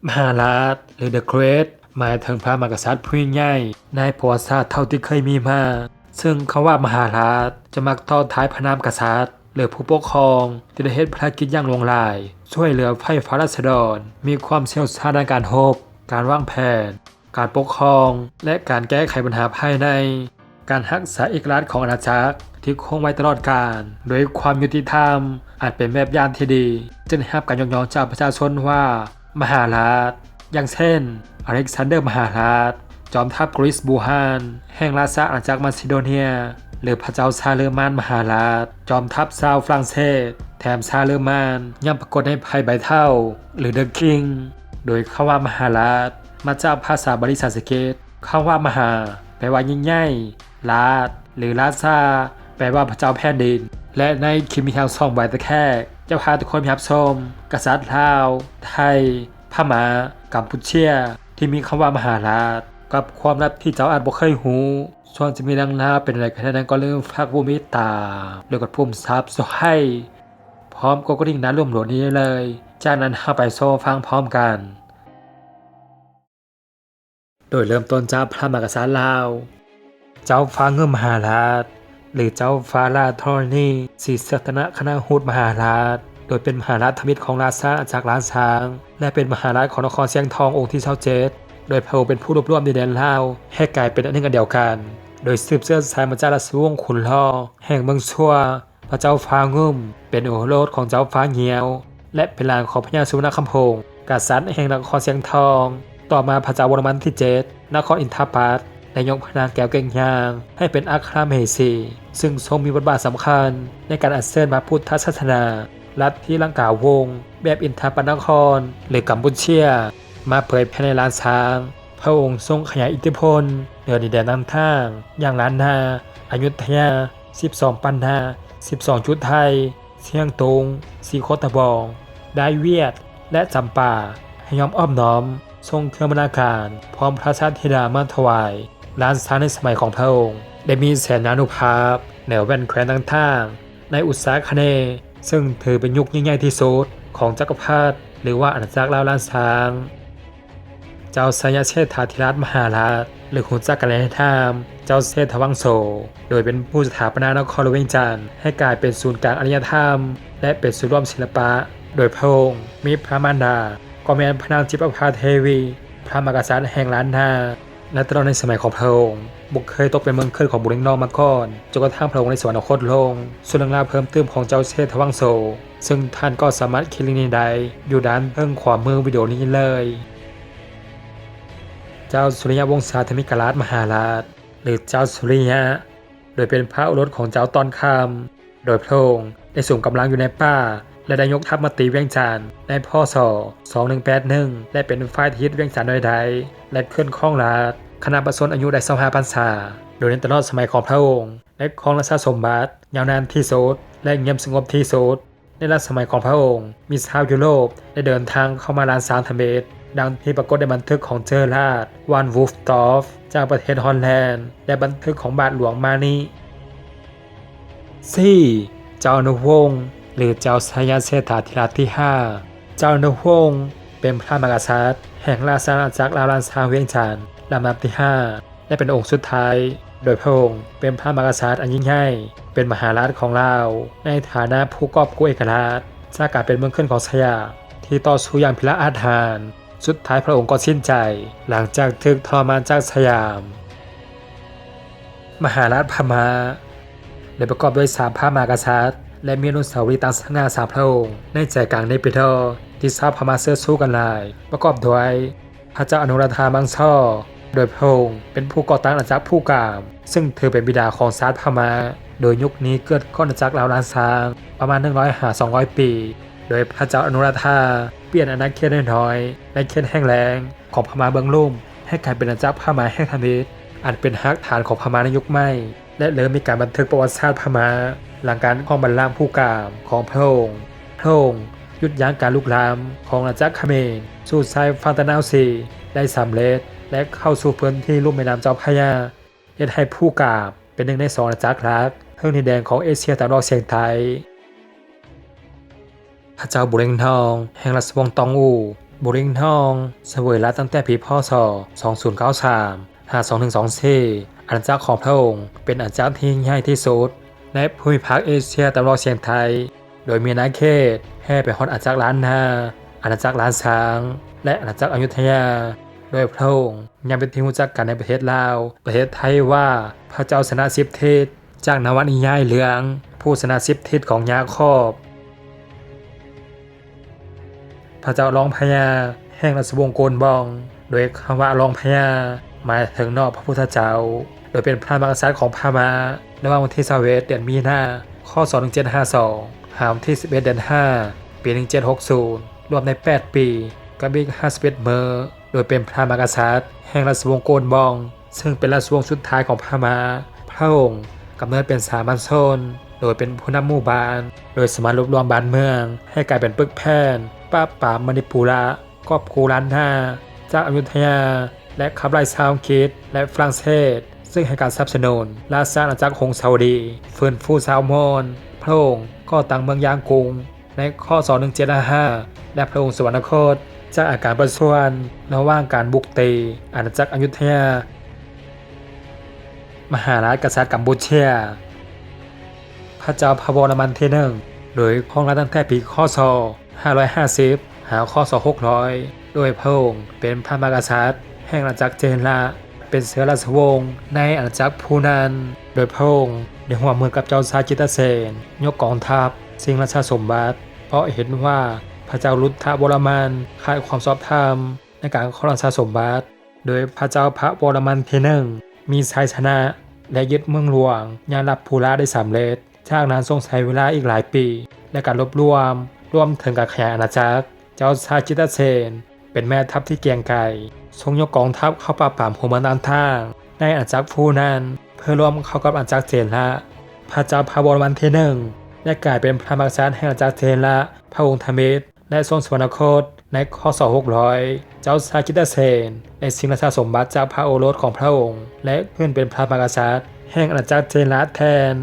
มหาราชหรือ The Great หมายถึงพระมหากษัตริย์ผู้ยิ่งใหญ่ในประวัติศาสตร์เท่าที่เคยมีมาซึ่งคำว่ามหาราชจะมักต่อท้ายพระนามกษัตริย์หรือผู้ปกครองที่ได้เฮ็ดภารกิจอย่างหลวงหลายช่วยเหลือไพร่ฟ้าราษฎรมีความเชี่ยวชาญด้านการรบการวางแผนการปกครองและการแก้ไขปัญหาภายในการรักษาเอกลักษณ์ของอาณาจักรที่คงไว้ตลอดกาลโดยความยุติธรรมอาจเป็นแบบอย่างที่ดีจึงได้รับการยกย่องจากประชาชนว่ามหาราชอย่างเช่นอเล็กซานเดอร์มหาราชจอมทัพกรีซบูฮานแห่งราชอาณาจักรมาซิโดเนียหรือพระเจ้าชาเลอร์มานมหาราชจอมทัพชาวฝรั่งเศสแถมชาเลอร์มานยังปรากฏในไพ่ใบเท่าหรือเดอะคิงโดยคำว่ามหาราชมาจากภาษาบาลีสันสกฤตคำว่ามหาแปลว่ายิ่งใหญ่ราชหรือราชาแปลว่าพระเจ้าแผ่นดินและในคลิปมีทั้งสองใบตะแคกจะพาทุกคนไปรับชมกษัตริย์ลาวไทยพม่ากัมพูเชียที่มีคำว่ามหาราชกับความลับที่เจ้าอาจบ่เคยหูส่วนจะมีดังหน้าเป็นอะไรกันนั้นก็เริ่มฝากผู้เมตตาแล้วกดปุ่มซับสไครบ์พร้อมกดกระดิ่งนั้นร่วมโหลดนี้ได้เลยจากนั้นเข้าไปโซฟังพร้อมกันโดยเริ่มต้นจากพระมหากษัตริย์ลาวเจ้าฟ้าเงิมมหาราชหรือเจ้าฟ้าราชธรณีศรีสัตนคณาหูดมหาราชโดยเป็นมหาราชธมิตรของราชาจากล้านช้างและเป็นมหาราชของนครเชียงทององค์ที่27โดยพระองค์เป็นผู้รวบรวมดินแดนลาวให้กลายเป็นอันหนึ่งอันเดียวกันโดยสืบเชื้อสายมาจากราชวงศ์ขุนล่อแห่งเมืองชั่วพระเจ้าฟ้างุ่มเป็นโอรสของเจ้าฟ้าเหียวและเป็นหลานของพญาสุวรรณคำพงศ์กษัตริย์แห่งนครเชียงทองต่อมาพระเจ้าวรมันที่7นครอินทปัตได้ยกพระนางแก้วเก่งยางให้เป็นอัครมเหสีซึ่งทรงมีบทบาทสำคัญในการอัญเชิญพระพุทธศาสนาลัทธิลังกาวงศ์แบบอินทปัตนครหรือกัมพูเชียมาเผยแพร่ในล้านช้างพระองค์ทรงขยายอิทธิพลเหนือดินแดนต่างๆอย่างล้านนาอยุธยา12ปันนา12จุดไทยเชียงตุงสีโคตะบองได้เวียดและจำปาให้ยอมอ้อมน้อมทรงเครื่องบรรณาการพร้อมพระชาธิดามาถวายล้านช้างในสมัยของพระองค์ได้มีแสนานุภาพเหนือแว่นแคว้นต่างๆในอุตสาคเนย์ซึ่งถือเป็นยุคยิ่งใหญ่ที่สุดของจักรพรรดิหรือว่าอาณาจักรลาวล้านช้างเจ้าสยามเชษฐาธิราชมหาราชหรือขุนจักรกัลยาณิธรรมเจ้าเชษฐวังโสโดยเป็นผู้สถาปนานครหลวงเวียงจันทร์ให้กลายเป็นศูนย์กลางอารยธรรมและเป็นศูนย์รวมศิลปะโดยพระองค์มีพระมารดาก็แม่นพระนางจิปภาเทวีพระมหากษัตริย์แห่งล้านนาและตลอดในสมัยของพระองค์บุกเคยตกเป็นเมืองขึ้นของบุรีนองมาก่อนจนกระทั่งพระองค์ในสวรรคตลงส่วนเรื่องราวเพิ่มเติมของเจ้าเชษฐวังโสซึ่งท่านก็สามารถคลิกลิงก์นี้ได้อยู่ด้านเบื้องขวามือวิดีโอนี้เลยเจ้าสุริยวงศาธมิกราชมหาราชหรือเจ้าสุริยะโดยเป็นพระโอรสของเจ้าตอนคำโดยพระองค์ได้ส่งกำลังอยู่ในป่าและได้ยกทัพมาตีเวียงจันทร์ในพ.ศ. 2181และเป็นฝ่ายที่ยึดเวียงจันทร์โดยใดและเคลื่อนข้องราชคณะประชนอายุได้25พรรษาโดยในตลอดสมัยของพระองค์และครองราชสมบัติยาวนานที่สุดและเงียบสงบที่สุดในรัชสมัยของพระองค์มีชาวยุโรปได้เดินทางเข้ามาล้าน3,000 เมตรดังที่ปรากฏในบันทึกของเจอราดวานวูฟตอฟจากประเทศฮอลแลนด์และบันทึกของบาทหลวงมานี4. เจ้าอนุวงศ์หรือเจ้าสยามเชษฐาธิราชที่5เจ้าอนุวงศ์เป็นพระมหากษัตริย์แห่งราชอาณาจักรลาวล้านช้างเวียงจันทร์ลำดับที่5และเป็นองค์สุดท้ายโดยพระองค์เป็นพระมหากษัตริย์อันยิ่งใหญ่เป็นมหาราชของลาวในฐานะผู้กอบกู้เอกราชจากการเป็นเมืองขึ้นของสยามที่ต่อสู้อย่างพิละอาถรรพ์สุดท้ายพระองค์ก็สิ้นใจหลังจากถูกทรมานจากสยามมหาราชพม่าได้ประกอบด้วย3พระมหากษัตริย์และมีอนุสาวรีย์ต่างสง่า3พระองค์ในใจกลางเนปิดอที่ชาวพม่าเสื้อสู้กันหลายประกอบด้วยพระเจ้าอนุราธามังช่อโดยพระองค์เป็นผู้ก่อตั้งอาณาจักรผู้กามซึ่งถือเป็นบิดาของชาติพม่าโดยยุคนี้เกิดก่อนอาณาจักรลาวล้านช้างประมาณ100-200 ปีโดยพระเจ้าอนุราธาเปลี่ยนอาณาเขตน้อยๆในเขตแห้งแล้งของพม่าเบื้องลุ่มให้กลายเป็นอาณาจักรพม่าแห่งธมิตรอันเป็นรากฐานของพม่าในยุคใหม่และเริ่มมีการบันทึกประวัติศาสตร์พม่าหลังการครองบัลลังก์ผู้กามของพระองค์หยุดยั้งการลุกลามของอาณาจักรเขมรสู่ชายฝั่งตะนาวซีได้สำเร็จและเข้าสู่พื้นที่ลุ่มแม่น้ำเจ้าพระยาเฮ็ดให้ผู้กามเป็นหนึ่งใน2อาณาจักรหลักทางดินแดนของเอเชียตะวันออกเฉียงใต้พระเจ้าบุเรงทองแห่งราชวงศ์ตองอู บุริงทองเสวยราชตั้งแต่ปีพศ 2093 52-24 อาณาจักรของพระองค์เป็นอาณาจักรที่ใหญ่ที่สุดในภูมิภาคเอเชียตะวันออกเฉียงใต้โดยมีอาณาเขตแห่ไปฮอดอาณาจักรล้านนาอาณาจักรล้านช้างและอาณาจักรอยุธยาโดยพระองค์ยังเป็นที่รู้จักกันในประเทศลาวประเทศไทยว่าพระเจ้าชนะ10ทิศจากนวนิยายเรื่องผู้ชนะ10ทิศของยาคอบพระเจ้ารองพญาแห่งราชวงศ์โกนบองโดยคำว่ารองพญาหมายถึงนอกพระพุทธเจ้าโดยเป็นพระมหากษัตริย์ของพม่าในวันที่21เดือนมีนาคศ1752หาวันที่11เดือน5ปี1760รวมใน8ปีกับอีก51มื้อโดยเป็นพระมหากษัตริย์แห่งราชวงศ์โกนบองซึ่งเป็นราชวงศ์สุดท้ายของพม่าพระองค์กำเนิดเป็นสามัญชนโดยเป็นผู้นำหมู่บ้านโดยสามารถรวบรวมบ้านเมืองให้กลายเป็นปึกแผ่นปราบปรามมณิปุระครอบครูล้านนาจากอยุธยาและขับไล่ชาวอังกฤษและฝรั่งเศสซึ่งให้การสนับสนุนราชอาณาจักรฮงซาอุดีฟื้นฟูชาวมอญพระองค์ก็ตั้งเมืองยางกุงในข้อ1755และพระองค์สวรรคตจากอาการประชวรระหว่างการบุกตีอาณาจักรอยุธยามหาราชกษัตริย์กัมพูชาพระเจ้าพระวรมันที่1โดยครองราชตั้งแต่ปีคศ550หาคศ600โดยพระองค์เป็นพระมหากษัตริย์แห่งอาณาจักรเจนละเป็นเสือราชวงศ์ในอาณาจักรพูนันโดยพระองค์ได้ร่วมมือกับเจ้าชายจิตรเสนยกกองทัพสิงห์ราชสมบัติเพราะเห็นว่าพระเจ้ารุทธวรมันขาดความชอบธรรมในการครองราชสมบัติโดยพระเจ้าพระวรมันที่1มีชัยชนะและยึดเมืองหลวงยาลับภูราได้สำเร็จจากนั้นทรงใช้เวลาอีกหลายปีในการรวบรวมถึงการขยายอาณาจักรเจ้าชายจิตรเสนเป็นแม่ทัพที่เกรียงไกรทรงยกกองทัพเข้าปราบปรามหัวเมืองต่างๆในอาณาจักรฟูนันเพื่อร่วมเข้ากับอาณาจักรเจนละพระเจ้าพระวรมันที่1ได้กลายเป็นพระมหากษัตริย์แห่งอาณาจักรเจนละพระองค์ธมิตรและทรงสวรรคตในคศ600เจ้าชายจิตรเสนได้สิงห์ราชสมบัติจากพระโอรสของพระองค์และขึ้นเป็นพระมหากษัตริย์แห่งอาณาจักรเจนละแทน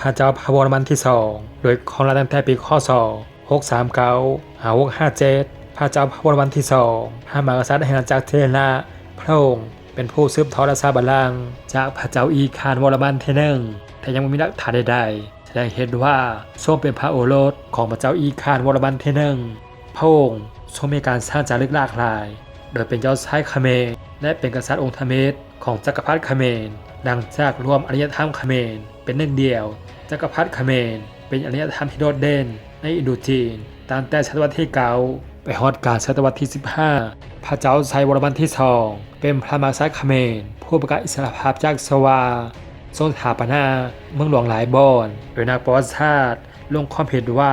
พระเจ้าพระวรมันที่2โดยครองราชตั้งแต่ปีคศ639หา657พระเจ้าพระวรมันที่2พระมหากษัตริย์แห่งอาณาจักรเจนละพระองค์เป็นผู้สืบทอดราชบัลลังก์จากพระเจ้าอีคานวรมันที่1แต่ยังไม่มีหลักฐานใดๆแสดงเห็นว่าทรงเป็นพระโอรสของพระเจ้าอีคานวรมันที่1พระองค์ทรงมีการสร้างจารึกหลากหลายโดยเป็นเจ้าชายเขมรและเป็นกษัตริย์องค์ธมิตรของจักรพรรดิเขมรดังจากรวมอารยธรรมเขมรเป็นหนึ่งเดียวจักรพรรดิเขมรเป็นอารยธรรมที่โดดเด่นในอินโดจีนตั้งแต่ศตวรรษที่9ไปฮอดกลางศตวรรษที่15พระเจ้าชัยวรมันที่2เป็นพระมหากษัตริย์เขมรผู้ประกาศอิสรภาพจากสวาทรงสถาปนาเมืองหลวงหลายบ่อนโดยนักประวัติศาสตร์ลงความเห็นว่า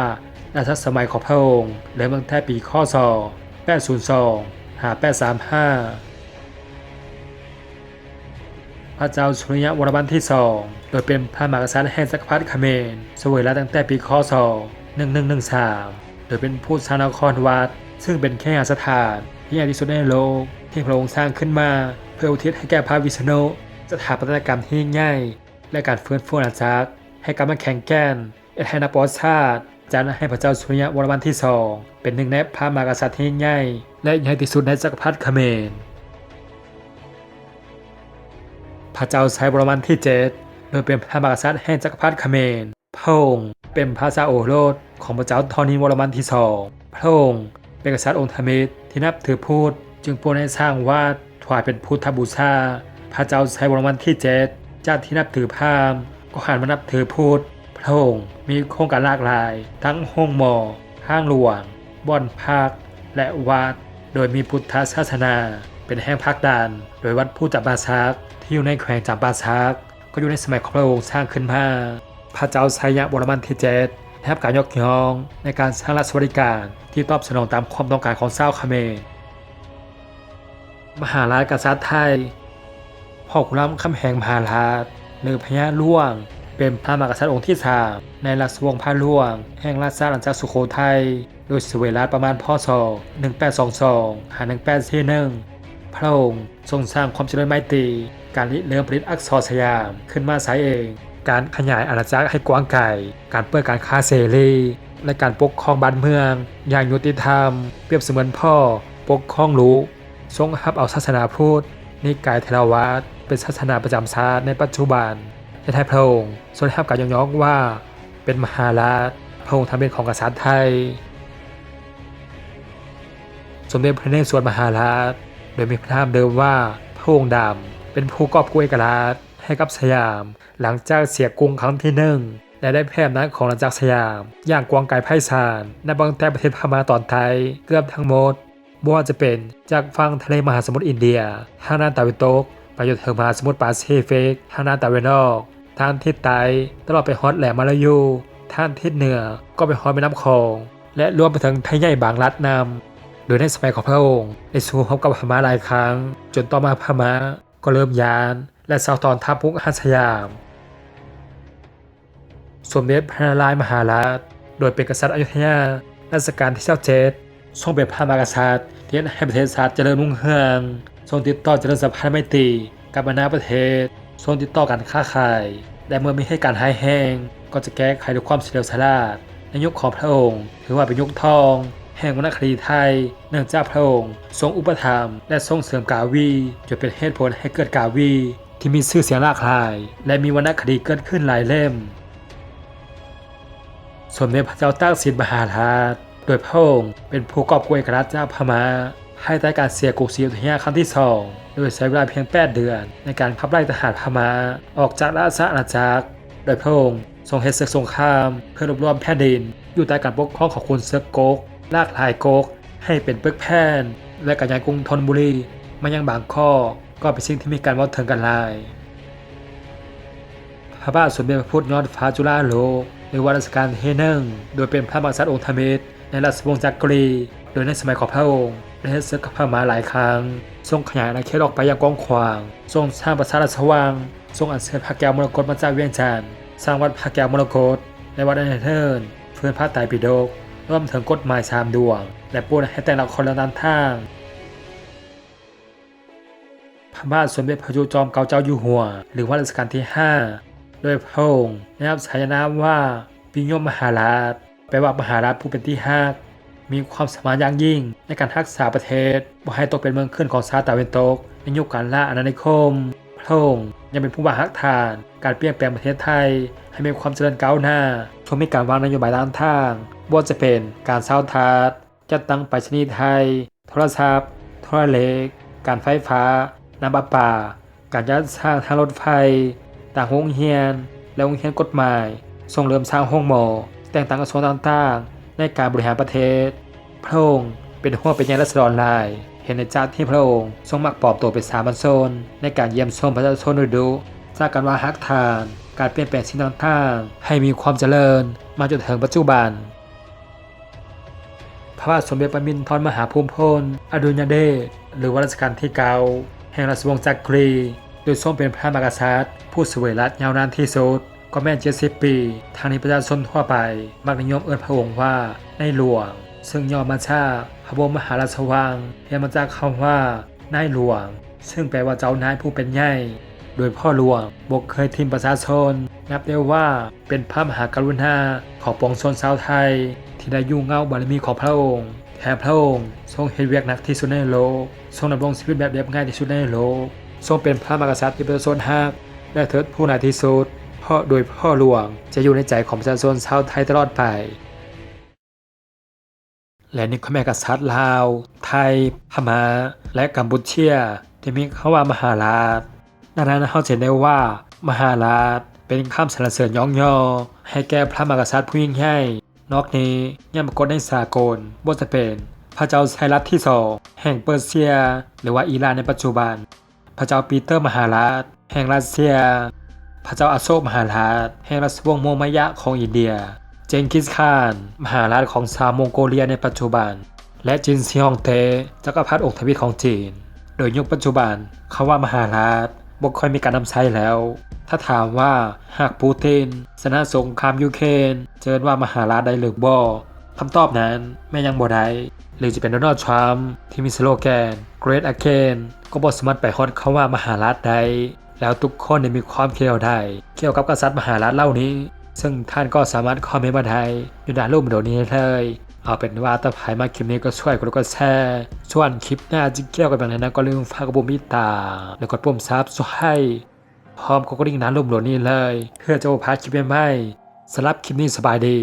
รัชสมัยของพระองค์เริ่มตั้งแต่ปีคศ802หา835พระเจ้าสุริยวรมันที่2โดยเป็นพระมหากษัตริย์แห่งจักรพรรดิเขมรเสวยราชตั้งแต่ปีคศ1113โดยเป็นผู้สร้างนครวัดซึ่งเป็นแค่สถานที่ใหญ่ที่สุดในโลกที่พระองค์สร้างขึ้นมาเพื่ออุทิศให้แก่พระวิษณุสถาปัตยกรรมที่ยิ่งใหญ่และการฟื้นฟูอาณาจักรให้กลับมาแข็งแกร่งให้นักประวัติศาสตร์จัดให้พระเจ้าสุริยวรมันที่2เป็นหนึ่งในพระมหากษัตริย์ที่ยิ่งใหญ่และใหญ่ที่สุดในจักรพรรดิเขมรพระเจ้าชัยวรมันที่7โดยเป็นพระมหากษัตริย์แห่งจักรพรรดิเขมรพระองค์เป็นพระเจ้าโอรสของพระเจ้าธรณีวรมันที่2พระองค์เป็นกษัตริย์องค์ธมิตรที่นับถือพุทธจึงโปรดให้สร้างวัดถวายเป็นพุทธบูชาพระเจ้าชัยวรมันที่7จากที่นับถือพราหมณ์ก็หันมานับถือพุทธพระองค์มีโครงการหลากหลายทั้งห้องหมอห้างหลวงบ่อนพักและวัดโดยมีพุทธศาสนาเป็นแห่งพักดันโดยวัดผู้จำปาสักที่อยู่ในแขวงจำปาสักก็อยู่ในสมัยของพระองค์สร้างขึ้นมาพระเจ้าชัยวรมันที่7ได้รับการยกย่องในการสร้างรัฐสวัสดิการที่ตอบสนองตามความต้องการของชาวเขมรมหาราชกษัตริย์ไทยพ่อขุนรามคำแหงมหาราชหรือพญาหลวงเป็นพระมหากษัตริย์องค์ที่3ในราชวงศ์พระหลวงแห่งราชอาณาจักรสุโขทัยโดยเสวยราชประมาณพ.ศ. 1822หา1841พระองค์ทรงสร้างความเจริญไมตรีการริเริ่มผลิตอักษรสยามขึ้นมาใช้เอง การขยายอาณาจักรให้กว้างไกลการเปิดการค้าเสรีและการปกครองบ้านเมืองอย่างยุติธรรมเปรียบเสมือนพ่อปกครองลูกทรงรับเอาศาสนาพุทธนิกายเทรวาสเป็นศาสนาประจำชาติในปัจจุบันในไทยพระองค์ทรงได้รับการยกย่องว่าเป็นมหาราชพระองค์ทำเป็นของกษัตริย์ไทยสมเด็จพระนเรศวรมหาราชโดยมีพระนามเดิมว่าพระองค์ดำเป็นผู้กอบกู้เอกราชให้กับสยามหลังจากเสียกรุงครั้งที่หนึ่งและได้แพร่อำนาจของอาณาจักรสยามอย่างกว้างไกลไพศาลในบางแถบประเทศพม่าตอนไทยเกือบทั้งหมดบ่ว่าจะเป็นจากฝั่งทะเลมหาสมุทรอินเดียทางด้านตะวันตกไปจนถึงมหาสมุทรแปซิฟิกทางด้านตะวันออกทางทิศใต้ตลอดไปฮอดแหลมมาลายูทางทิศเหนือก็ไปฮอดแม่น้ำคองและรวมไปถึงไทยใหญ่บางรัฐนำโดยในสมัยของพระองค์ได้สู้รบกับพม่าหลายครั้งจนต่อมาพม่าก็เริ่มยานและเซาตอนทัพมุกหัสยามสมเด็จพระนารายณ์มหาราชโดยเป็นกษัตริย์อยุธยารัชกาลที่7ทรงเป็นพระมหากษัตริย์ที่ให้ประเทศชาติเจริญรุ่งเรืองทรงติดต่อเจริญสัมพันธ์ไมตรีกับนานาประเทศทรงติดต่อการค้าขายและเมื่อมีเหตุการณ์หายแห้งก็จะแก้ไขด้วยความเฉลียวฉลาดในยุคของพระองค์ถือว่าเป็นยุคทองแห่งวรรณคดีไทยเนื่องจากพระองค์ทรงอุปถัมภ์และทรงเสริมกาวีจนเป็นเหตุผลให้เกิดกาวีที่มีชื่อเสียงหลากหลายและมีวรรณคดีเกิดขึ้นหลายเล่มสมเด็จพระเจ้าตากสินมหาราชโดยพระองค์เป็นผู้กอบกู้เอกราชจากพม่าภายใต้การเสียกรุงศรีอยุธยาครั้งที่2โดยใช้เวลาเพียง8 เดือนในการขับไล่ทหารพม่าออกจากราชอาณาจักรโดยพระองค์ทรงเฮ็ดศึกสงครามเพื่อรวบรวมแผ่นดินอยู่ใต้การปกครองของขุนศึกก๊กลากหลายก๊กให้เป็นปึกแผ่นและกระจายกรุงธนบุรีมายังบางข้อก็เป็นสิ่งที่มีการเว้าถึงกันหลายพระบาทสมเด็จพระพุทธยอดฟ้าจุฬาโลกในรัชกาลที่1โดยเป็นพระมหากษัตริย์องค์ธมิตรในราชวงศ์จักรีโดยในสมัยของพระองค์ได้เฮ็ดศึกกับพม่าหลายครั้งทรงขยายอาณาเขตออกไปอย่างกว้างขวางทรงสร้างปราสาทราชวังทรงอัญเชิญพระแก้วมรกตมาจากเวียงจันทร์สร้างวัดพระแก้วมรกตในวัดอันเทินเพื่อพระไตรปิฎกรวมถึงกฎหมาย3 ดวงและโปรดให้แต่ละคนละด้านทางพระบาทสมเด็จพระจุลจอมเกล้าเจ้าอยู่หัวหรือว่ารัชกาลที่5โดยพระองค์ได้รับฉายานามว่าปิยมมหาราชแปลว่ามหาราชผู้เป็นที่ฮักมีความสามารถอย่างยิ่งในการรักษาประเทศบ่ให้ตกเป็นเมืองขึ้นของชาติตะวันตกในยุคการล่าอาณานิคมพระองค์ยังเป็นผู้ว่าฮักฐานการเปลี่ยนแปลงประเทศไทยให้มีความเจริญก้าวหน้าทรงมีการวางนโยบายด้านทางบ่ว่าจะเป็นการเช่าทาสจัดตั้งไปรษณีย์ไทยโทรศัพท์โทรเลขการไฟฟ้าน้ำประปาการจัดสร้างทางรถไฟต่างโรงเรียนและโรงเรียนกฎหมายทรงเริ่มสร้างห้องหมอแต่งตั้งกระทรวงต่างๆในการบริหารประเทศพระองค์เป็นหัวเป็นใยราษฎรหลายเห็นในจากที่พระองค์ทรงมักปลอมตัวเป็นสามัญชนในการเยี่ยมชมประชาชนดุจากการว่าฮักทานการเปลี่ยนแปลงสิ่งต่างๆให้มีความเจริญมาจนถึงปัจจุบันพระบาทสมเด็จพระมินทรมหาภูมิพลอดุลยเดชหรือว่ารัชกาลที่9แห่งราชวงศ์จักรีโดยทรงเป็นพระมหากษัตริย์ผู้เสวยราชยาวนานที่สุดก็แม่น70 ปีทางนี้ประชาชนทั่วไปมักนิยมเอิ้นพระองค์ว่าในหลวงซึ่งย่อมาจากพระบรมมหาราชวังเรียนมาจากคำว่านายหลวงซึ่งแปลว่าเจ้านายผู้เป็นใหญ่โดยพ่อหลวงบ่เคยทิ้งประชาชนนับได้ว่าเป็นพระมหากรุณาของปวงชนชาวไทยที่ได้อยู่เงาบารมีของพระองค์แถมพระองค์ทรงเฮ็ดเวียกหนักที่สุดในโลกทรงดำรงชีวิตแบบเรียบง่ายที่สุดในโลกทรงเป็นพระมหากษัตริย์ที่ประชาชนฮักและเทิดผู้นายที่สุดเพราะโดยพ่อหลวงจะอยู่ในใจของประชาชนชาวไทยตลอดไปและนี่คือแม่กษัตริย์ลาวไทยพม่าและกัมพูชาที่มีคำว่ามหาราชดังนั้นเราจะเห็นได้ว่ามหาราชเป็นคำสรรเสริญย่องย่อให้แก่พระมหากษัตริย์ผู้ยิ่งใหญ่นอกนี้ยังปรากฏในสากลบ่ว่าจะเป็นพระเจ้าไซรัสที่2แห่งเปอร์เซียหรือว่าอิหร่านในปัจจุบันพระเจ้าปีเตอร์มหาราชแห่งรัสเซียพระเจ้าอโศกมหาราชแห่งราชวงศ์โมมายะของอินเดียเจงกิสข่านมหาราชของชาวมองโกเลียในปัจจุบันและจินซีฮองเตจักรพรรดิองค์ทวีตของจีนโดยยุคปัจจุบันคำว่ามหาราชบ่ค่อยมีการนำใช้แล้วถ้าถามว่าหากปูตินชนะสงครามยูเครนจะเรียกว่ามหาราชได้หรือบ่คำตอบนั้นแม่ยังบ่ได้หรือจะเป็นโดนัลด์ทรัมป์ที่มีสโลแกน Great Again ก็บ่สามารถไปฮอดคำว่ามหาราชได้ แล้วทุกคนได้มีความคิดได้เกี่ยวกับกษัตริย์มหาราชเหล่านี้ซึ่งท่านก็สามารถคอมเมนต์มาได้อยู่ด้านรูปเดี๋ยวนี้เลยเอาเป็นว่าถ้าใครมาคลิปนี้ก็ช่วยกดไลค์กดแชร์ส่วนคลิปหน้าจะเกี่ยวกับอย่างไรนะก็ลืมฝากกดปุ่มติดตามแล้วกดปุ่มซับสไครบ์พร้อมกดกระดิ่งด้านรูปเดี๋ยวนี้เลยเพื่อจะพาคลิปใหม่ๆสำหรับคลิปนี้สบายดี